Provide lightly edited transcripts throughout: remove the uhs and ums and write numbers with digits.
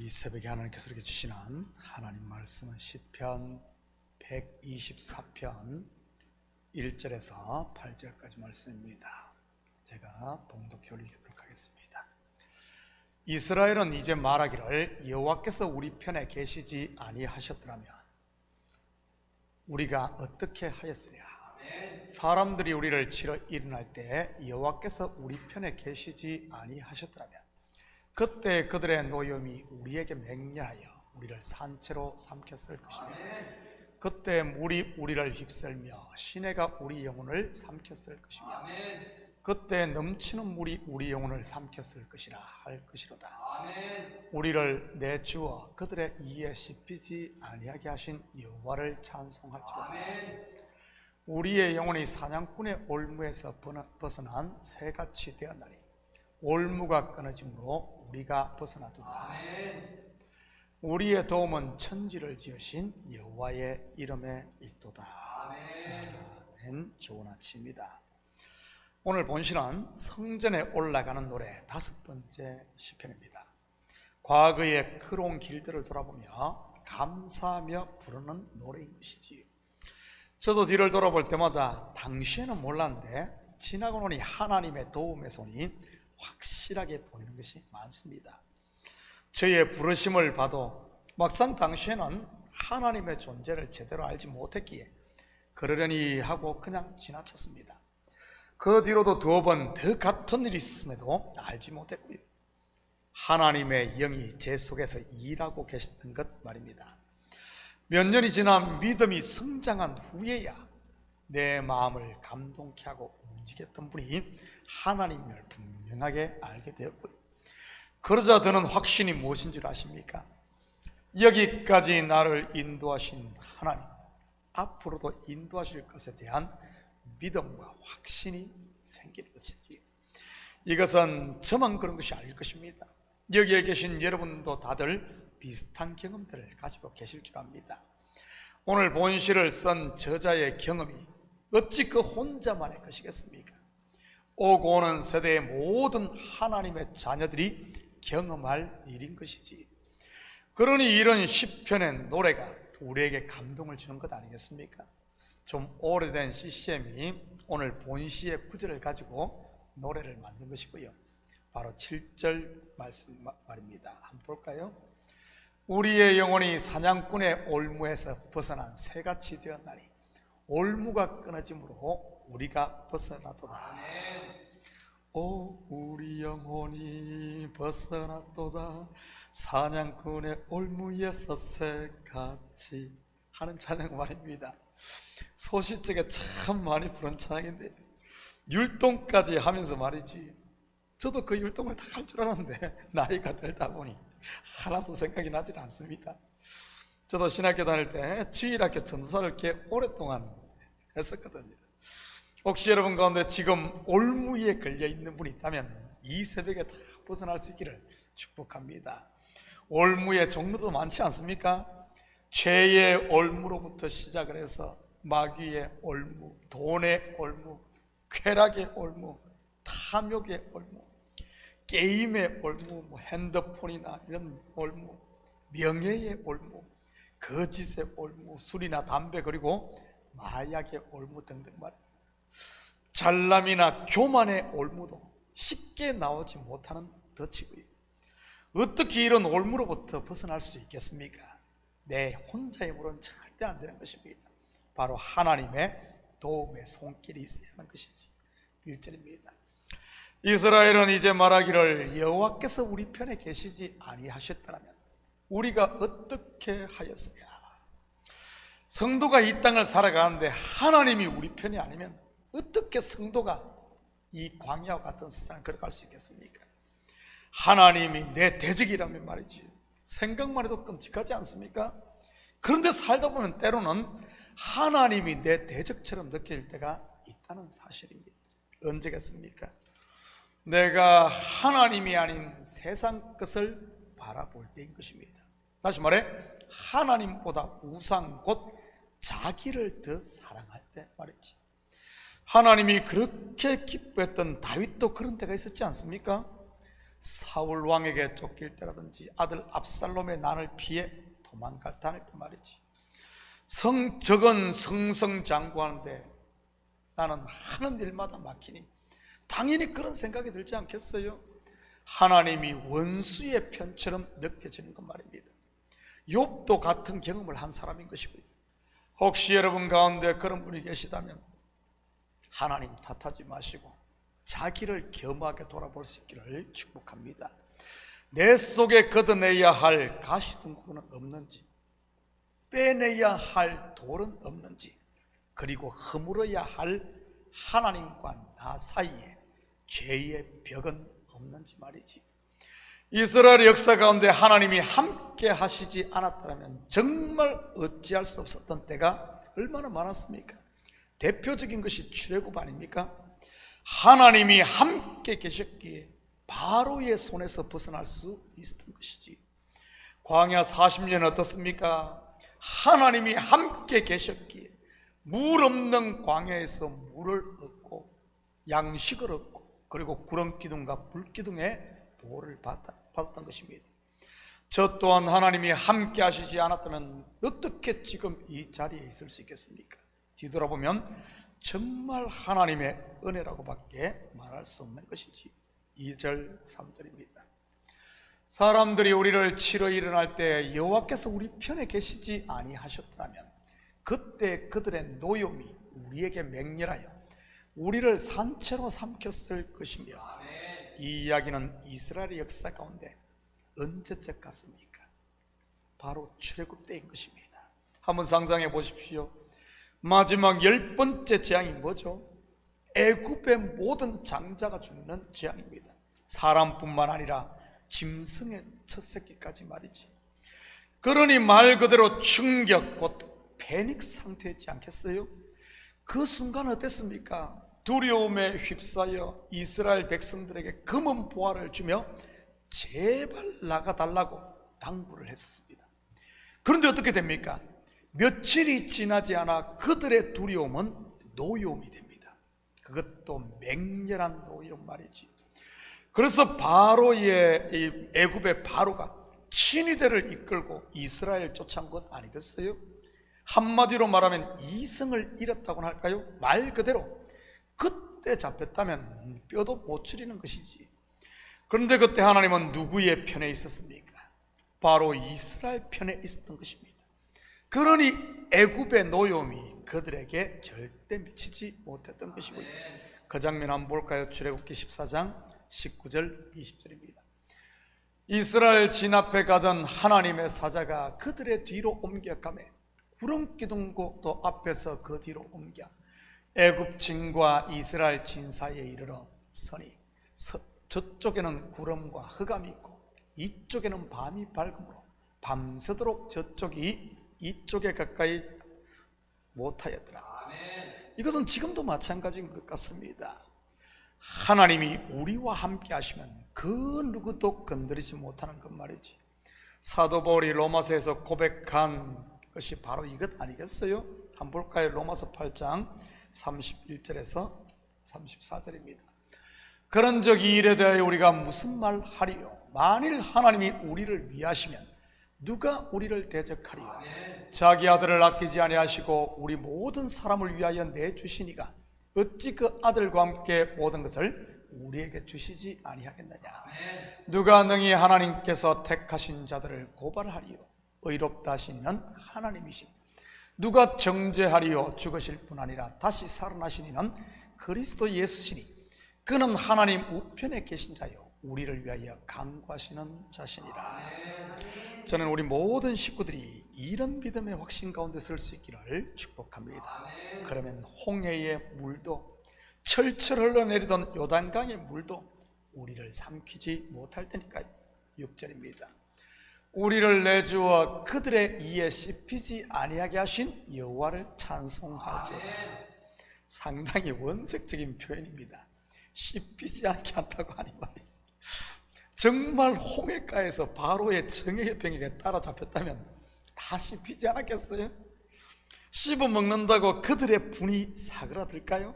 이 새벽에 하나님께서 이렇게 주시는 하나님 말씀은 시편 124편 1절에서 8절까지 말씀입니다. 제가 봉독해 올리도록 하겠습니다. 이스라엘은 이제 말하기를 여호와께서 우리 편에 계시지 아니하셨더라면 우리가 어떻게 하였으랴. 사람들이 우리를 치러 일어날 때 여호와께서 우리 편에 계시지 아니하셨더라면 그때 그들의 노염이 우리에게 맹렬하여 우리를 산채로 삼켰을 것이며 그때 물이 우리를 휩쓸며 시내가 우리 영혼을 삼켰을 것이며 그때 넘치는 물이 우리 영혼을 삼켰을 것이라 할 것이로다. 우리를 내주어 그들의 이에 씹히지 아니하게 하신 여호와를 찬송할지로다. 우리의 영혼이 사냥꾼의 올무에서 벗어난 새같이 되었나니 올무가 끊어짐으로 우리가 벗어나도다. 우리의 도움은 천지를 지으신 여호와의 이름에 있도다. 아멘. 좋은 아침입니다. 오늘 본시는 성전에 올라가는 노래 5번째 시편입니다. 과거의 크로운 길들을 돌아보며 감사하며 부르는 노래인 것이지요. 저도 뒤를 돌아볼 때마다 당시에는 몰랐는데 지나고 보니 하나님의 도움의 손이 확실하게 보이는 것이 많습니다. 저의 부르심을 봐도 막상 당시에는 하나님의 존재를 제대로 알지 못했기에 그러려니 하고 그냥 지나쳤습니다. 그 뒤로도 2번 더 같은 일이 있음에도 알지 못했고요. 하나님의 영이 제 속에서 일하고 계셨던 것 말입니다. 몇 년이 지나 믿음이 성장한 후에야 내 마음을 감동케 하고 움직였던 분이 하나님을 분명하게 알게 되었고요. 그러자 저는 확신이 무엇인 줄 아십니까? 여기까지 나를 인도하신 하나님, 앞으로도 인도하실 것에 대한 믿음과 확신이 생기는 것이지요. 이것은 저만 그런 것이 아닐 것입니다. 여기에 계신 여러분도 다들 비슷한 경험들을 가지고 계실 줄 압니다. 오늘 본시를 쓴 저자의 경험이 어찌 그 혼자만의 것이겠습니까? 오고 오는 세대의 모든 하나님의 자녀들이 경험할 일인 것이지. 그러니 이런 시편의 노래가 우리에게 감동을 주는 것 아니겠습니까? 좀 오래된 CCM이 오늘 본시의 구절을 가지고 노래를 만든 것이고요. 바로 7절 말씀 말입니다. 한번 볼까요? 우리의 영혼이 사냥꾼의 올무에서 벗어난 새같이 되었나니 올무가 끊어짐으로 우리가 벗어나도다. 오 우리 영혼이 벗어났도다. 사냥꾼의 올무에서 새같이 하는 찬양 말입니다. 소시적에 참 많이 부른 찬양인데 율동까지 하면서 말이지. 저도 그 율동을 다 할 줄 알았는데 나이가 들다 보니 하나도 생각이 나질 않습니다. 저도 신학교 다닐 때 주일학교 전도사를 꽤 오랫동안 했었거든요. 혹시 여러분 가운데 지금 올무에 걸려있는 분이 있다면 이 새벽에 다 벗어날 수 있기를 축복합니다. 올무의 종류도 많지 않습니까? 죄의 올무로부터 시작을 해서 마귀의 올무, 돈의 올무, 쾌락의 올무, 탐욕의 올무, 게임의 올무, 핸드폰이나 이런 올무, 명예의 올무, 거짓의 올무, 술이나 담배 그리고 마약의 올무 등등 말입니다. 잘남이나 교만의 올무도 쉽게 나오지 못하는 덫이고요. 어떻게 이런 올무로부터 벗어날 수 있겠습니까? 내 혼자의 힘으로는 절대 안 되는 것입니다. 바로 하나님의 도움의 손길이 있어야 하는 것이지. 1절입니다. 이스라엘은 이제 말하기를 여호와께서 우리 편에 계시지 아니하셨더라면 우리가 어떻게 하였으랴. 성도가 이 땅을 살아가는데 하나님이 우리 편이 아니면 어떻게 성도가 이 광야와 같은 세상을 걸어갈 수 있겠습니까? 하나님이 내 대적이라면 말이지 생각만 해도 끔찍하지 않습니까? 그런데 살다 보면 때로는 하나님이 내 대적처럼 느낄 때가 있다는 사실입니다. 언제겠습니까? 내가 하나님이 아닌 세상 것을 바라볼 때인 것입니다. 다시 말해 하나님보다 우상 곧 자기를 더 사랑할 때 말이지. 하나님이 그렇게 기뻐했던 다윗도 그런 때가 있었지 않습니까? 사울 왕에게 쫓길 때라든지 아들 압살롬의 난을 피해 도망갈 다닐 때 말이지, 적은 승승장구하는데 나는 하는 일마다 막히니 당연히 그런 생각이 들지 않겠어요? 하나님이 원수의 편처럼 느껴지는 것 말입니다. 욥도 같은 경험을 한 사람인 것이고요. 혹시 여러분 가운데 그런 분이 계시다면 하나님 탓하지 마시고 자기를 겸하게 돌아볼 수 있기를 축복합니다. 내 속에 걷어내야 할 가시등불은 없는지, 빼내야 할 돌은 없는지, 그리고 허물어야 할 하나님과 나 사이에 죄의 벽은 없는지 말이지. 이스라엘 역사 가운데 하나님이 함께 하시지 않았다면 정말 어찌할 수 없었던 때가 얼마나 많았습니까? 대표적인 것이 출애굽 아닙니까? 하나님이 함께 계셨기에 바로의 손에서 벗어날 수 있었던 것이지. 광야 40년 어떻습니까? 하나님이 함께 계셨기에 물 없는 광야에서 물을 얻고 양식을 얻고 그리고 구름기둥과 불기둥의 보호를 받았던 것입니다. 저 또한 하나님이 함께 하시지 않았다면 어떻게 지금 이 자리에 있을 수 있겠습니까? 뒤돌아보면 정말 하나님의 은혜라고밖에 말할 수 없는 것이지. 2절 3절입니다. 사람들이 우리를 치러 일어날 때 여호와께서 우리 편에 계시지 아니하셨더라면 그때 그들의 노염이 우리에게 맹렬하여 우리를 산채로 삼켰을 것이며, 이 이야기는 이스라엘의 역사 가운데 언제적 같습니까? 바로 출애굽 때인 것입니다. 한번 상상해 보십시오. 마지막 10번째 재앙이 뭐죠? 애굽의 모든 장자가 죽는 재앙입니다. 사람뿐만 아니라 짐승의 첫 새끼까지 말이지. 그러니 말 그대로 충격, 곧 패닉 상태였지 않겠어요? 그 순간 어땠습니까? 두려움에 휩싸여 이스라엘 백성들에게 검은 보화를 주며 제발 나가달라고 당부를 했었습니다. 그런데 어떻게 됩니까? 며칠이 지나지 않아 그들의 두려움은 노여움이 됩니다. 그것도 맹렬한 노여움 말이지. 그래서 바로의 애굽의 바로가 친위대를 이끌고 이스라엘 쫓아온 것 아니겠어요? 한마디로 말하면 이성을 잃었다고나 할까요? 말 그대로 그때 잡혔다면 뼈도 못 추리는 것이지. 그런데 그때 하나님은 누구의 편에 있었습니까? 바로 이스라엘 편에 있었던 것입니다. 그러니 애굽의 노여움이 그들에게 절대 미치지 못했던 것이고요. 그 장면 한번 볼까요? 출애굽기 14장 19절 20절입니다. 이스라엘 진 앞에 가던 하나님의 사자가 그들의 뒤로 옮겨가매 구름기둥도 앞에서 그 뒤로 옮겨 애굽 진과 이스라엘 진 사이에 이르러 서니 저쪽에는 구름과 흑암이 있고 이쪽에는 밤이 밝음으로 밤새도록 저쪽이 이쪽에 가까이 못하였더라. 이것은 지금도 마찬가지인 것 같습니다. 하나님이 우리와 함께 하시면 그 누구도 건드리지 못하는 것 말이지. 사도 바울이 로마서에서 고백한 것이 바로 이것 아니겠어요? 한번 볼까요? 로마서 8장 31절에서 34절입니다. 그런즉 이 일에 대하여 우리가 무슨 말 하리요? 만일 하나님이 우리를 위하시면 누가 우리를 대적하리요? 자기 아들을 아끼지 아니하시고 우리 모든 사람을 위하여 내주시니가 어찌 그 아들과 함께 모든 것을 우리에게 주시지 아니하겠느냐? 누가 능히 하나님께서 택하신 자들을 고발하리요? 의롭다 하시니는 하나님이시니 누가 정죄하리요? 죽으실 뿐 아니라 다시 살아나신 이는 그리스도 예수시니 그는 하나님 우편에 계신 자요 우리를 위하여 간구하시는 자시니라. 저는 우리 모든 식구들이 이런 믿음의 확신 가운데 설 수 있기를 축복합니다. 그러면 홍해의 물도 철철 흘러내리던 요단강의 물도 우리를 삼키지 못할 테니까요. 6절입니다. 우리를 내주어 그들의 이에 씹히지 아니하게 하신 여호와를 찬송할지어다. 상당히 원색적인 표현입니다. 씹히지 않게 한다고 하니 말이죠. 정말 홍해가에서 바로의 정예의 병에게 따라잡혔다면 다 씹히지 않았겠어요? 씹어먹는다고 그들의 분이 사그라들까요?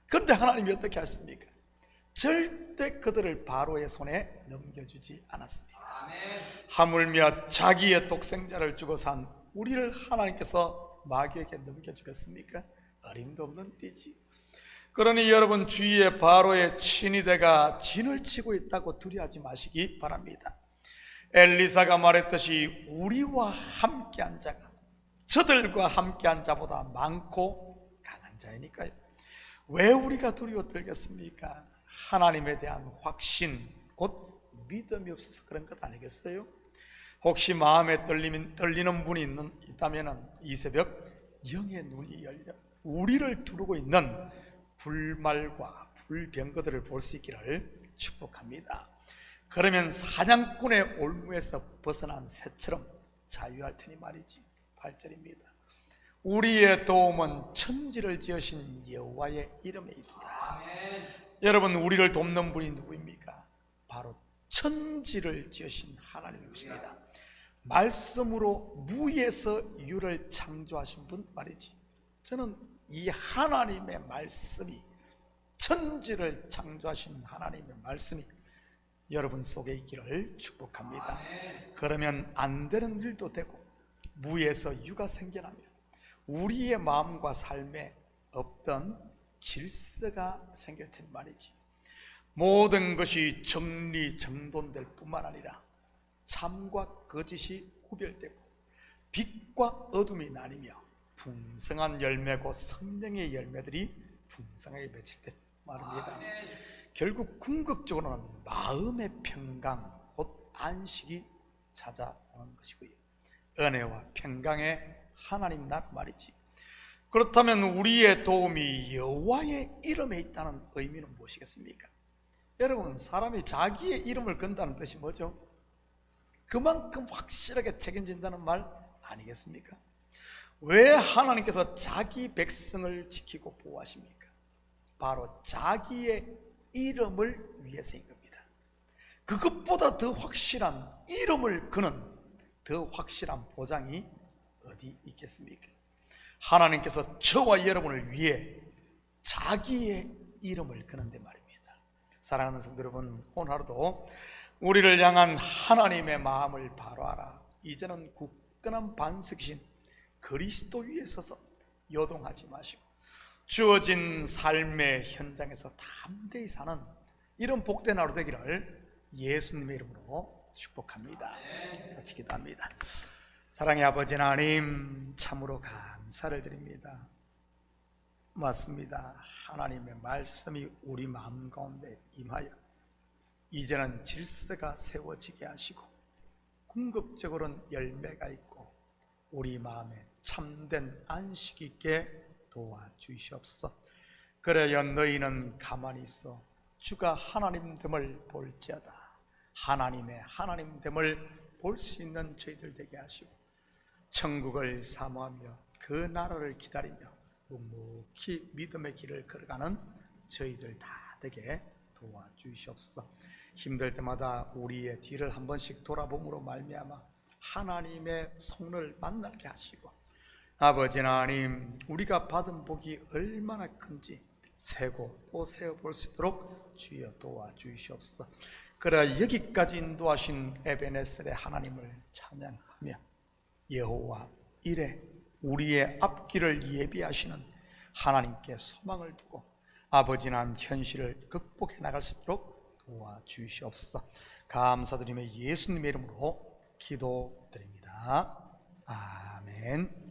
그런데 하나님이 어떻게 하십니까? 절대 그들을 바로의 손에 넘겨주지 않았습니다. 하물며 자기의 독생자를 주고 산 우리를 하나님께서 마귀에게 넘겨주겠습니까? 어림도 없는 일이지. 그러니 여러분, 주위에 바로의 친위대가 진을 치고 있다고 두려워하지 마시기 바랍니다. 엘리사가 말했듯이 우리와 함께한 자가 저들과 함께한 자보다 많고 강한 자이니까요. 왜 우리가 두려워 떨겠습니까? 하나님에 대한 확신, 곧 믿음이 없어서 그런 것 아니겠어요? 혹시 마음에 떨리는 분이 있다면 이 새벽 영의 눈이 열려 우리를 두르고 있는 불말과 불병거들을 볼 수 있기를 축복합니다. 그러면 사냥꾼의 올무에서 벗어난 새처럼 자유할 테니 말이지. 8절입니다. 우리의 도움은 천지를 지으신 여호와의 이름에 있다. 여러분, 우리를 돕는 분이 누구입니까? 바로 천지를 지으신 하나님인 것입니다. 말씀으로 무에서 유를 창조하신 분 말이지. 저는 이 하나님의 말씀이, 천지를 창조하신 하나님의 말씀이 여러분 속에 있기를 축복합니다. 그러면 안 되는 일도 되고 무에서 유가 생겨나면 우리의 마음과 삶에 없던 질서가 생길 테니 말이지. 모든 것이 정리정돈될 뿐만 아니라 참과 거짓이 구별되고 빛과 어둠이 나뉘며 풍성한 열매고 성령의 열매들이 풍성하게 맺힐 때 말입니다. 결국 궁극적으로는 마음의 평강, 곧 안식이 찾아오는 것이고요. 은혜와 평강의 하나님 나라 말이지. 그렇다면 우리의 도움이 여호와의 이름에 있다는 의미는 무엇이겠습니까? 여러분, 사람이 자기의 이름을 건다는 뜻이 뭐죠? 그만큼 확실하게 책임진다는 말 아니겠습니까? 왜 하나님께서 자기 백성을 지키고 보호하십니까? 바로 자기의 이름을 위해서인 겁니다. 그것보다 더 확실한 이름을 거는 더 확실한 보장이 어디 있겠습니까? 하나님께서 저와 여러분을 위해 자기의 이름을 거는데 말입니다. 사랑하는 성도 여러분, 오늘 하루도 우리를 향한 하나님의 마음을 바로 알아 이제는 굳건한 반석이신 그리스도 위에 서서 요동하지 마시고 주어진 삶의 현장에서 담대히 사는 이런 복된 하루 되기를 예수님의 이름으로 축복합니다. 같이 기도합니다. 사랑의 아버지 하나님, 참으로 감사를 드립니다. 맞습니다. 하나님의 말씀이 우리 마음 가운데 임하여 이제는 질서가 세워지게 하시고 궁극적으로는 열매가 있고 우리 마음에 참된 안식이 있게 도와주시옵소서. 그래야 너희는 가만히 있어 주가 하나님됨을 볼지어다. 하나님의 하나님됨을 볼 수 있는 저희들 되게 하시고 천국을 사모하며 그 나라를 기다리며 묵묵히 믿음의 길을 걸어가는 저희들 다 되게 도와주시옵소서. 힘들 때마다 우리의 뒤를 한 번씩 돌아봄으로 말미암아 하나님의 손을 만나게 하시고 아버지 하나님, 우리가 받은 복이 얼마나 큰지 세고 또 세어볼 수 있도록 주여 도와주시옵소서. 그러나 여기까지 인도하신 에베네셀의 하나님을 찬양하며 여호와 이레 우리의 앞길을 예비하시는 하나님께 소망을 두고 아버지 하나님 현실을 극복해 나갈 수 있도록 도와주시옵소서. 감사드리며 예수님의 이름으로 기도드립니다. 아멘.